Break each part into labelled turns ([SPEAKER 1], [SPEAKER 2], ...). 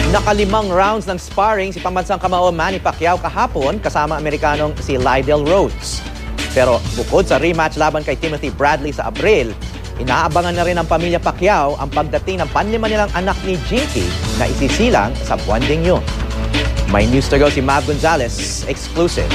[SPEAKER 1] Nakalimang rounds ng sparring si pambansang kamao Manny Pacquiao kahapon kasama Amerikanong si Lydell Rhodes. Pero bukod sa rematch laban kay Timothy Bradley sa Abril, inaabangan na rin ng pamilya Pacquiao ang pagdating ng panlima nilang anak ni Jinky na isisilang sa buwan ding yun. May news to go si Mav Gonzalez, exclusive.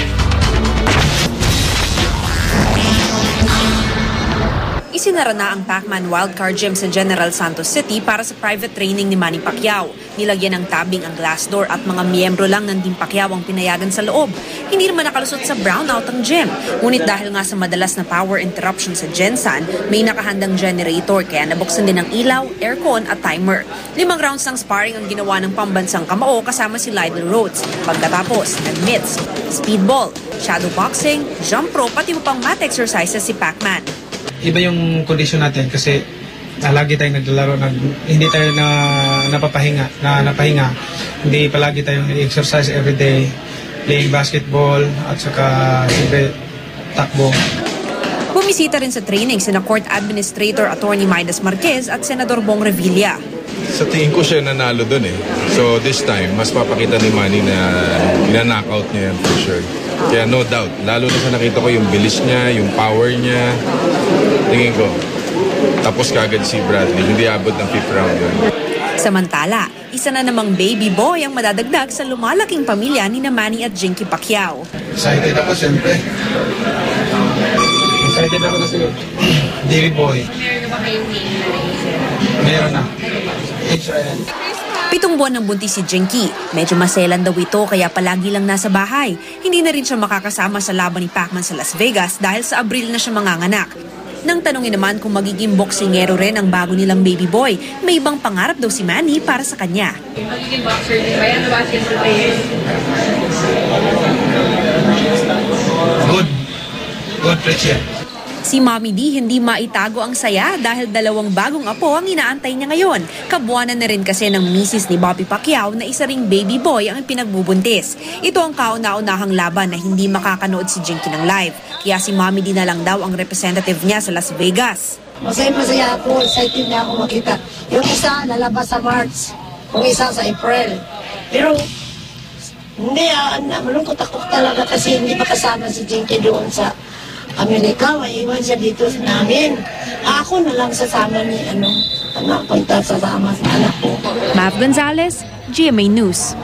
[SPEAKER 2] Isinara na ang Pacman Wildcard Gym sa General Santos City para sa private training ni Manny Pacquiao. Nilagyan ng tabing ang glass door at mga miyembro lang ng Team Pacquiao ang pinayagan sa loob. Hindi naman nakalusot sa brownout ang gym. Ngunit dahil nga sa madalas na power interruption sa Gensan, may nakahandang generator kaya nabuksan din ang ilaw, aircon at timer. 5 rounds ng sparring ang ginawa ng pambansang kamao kasama si Lydell Rhodes. Pagkatapos, nag-mitts, speedball, shadow boxing, jump rope pati mo pang mat exercises si Pacman.
[SPEAKER 3] Iba yung kondisyon natin kasi lagi tayong naglalaro, hindi tayo napahinga. Hindi palagi tayong exercise everyday, playing basketball at saka siyempre takbo.
[SPEAKER 2] Bumisita rin sa training sina Court Administrator Attorney Midas Marquez at Senador Bong Revilla.
[SPEAKER 4] Sa tingin ko siya nanalo dun eh. So this time, mas papakita ni Manny na ina-knockout niya yan for sure. Kaya no doubt, lalo na sa nakita ko yung bilis niya, yung power niya. Tingin ko, tapos kagad si Bradley, hindi abot ng 5th round yun.
[SPEAKER 2] Samantala, isa na namang baby boy ang madadagdag sa lumalaking pamilya ni Manny at Jinky Pacquiao.
[SPEAKER 3] Excited ako siyempre. Excited ako na si baby boy.
[SPEAKER 2] Meron ba kayong name na naisip?
[SPEAKER 3] Meron na. Israel.
[SPEAKER 2] 7 buwan ng buntis si Jinky. Medyo maselan daw ito kaya palagi lang nasa bahay. Hindi na rin siya makakasama sa laban ni Pacman sa Las Vegas dahil sa Abril na siya manganganak. Nang tanungin naman kung magiging boksingero rin ang bago nilang baby boy, may ibang pangarap daw si Manny para sa kanya.
[SPEAKER 5] Magiging boxer din ba yan? Basketball player?
[SPEAKER 3] Good preacher.
[SPEAKER 2] Si Mommy D hindi maitago ang saya dahil 2 bagong apo ang inaantay niya ngayon. Kabuanan na rin kasi ng misis ni Bobby Pacquiao na isa ring baby boy ang pinagbubuntis. Ito ang kauna-unahang laban na hindi makakanood si Jinky ng live. Kaya si Mommy D na lang daw ang representative niya sa Las Vegas.
[SPEAKER 6] Masaya ako, excited na ako makita. Yung isa lalabas sa March, yung isa sa April. Pero hindi, malungkot ako talaga kasi hindi pa kasama si Jinky doon sa Amerika, maiwan siya dito sa namin. Ako na lang sasama ni anak, punta sasama sa anak ko.
[SPEAKER 2] Mav Gonzalez, GMA News.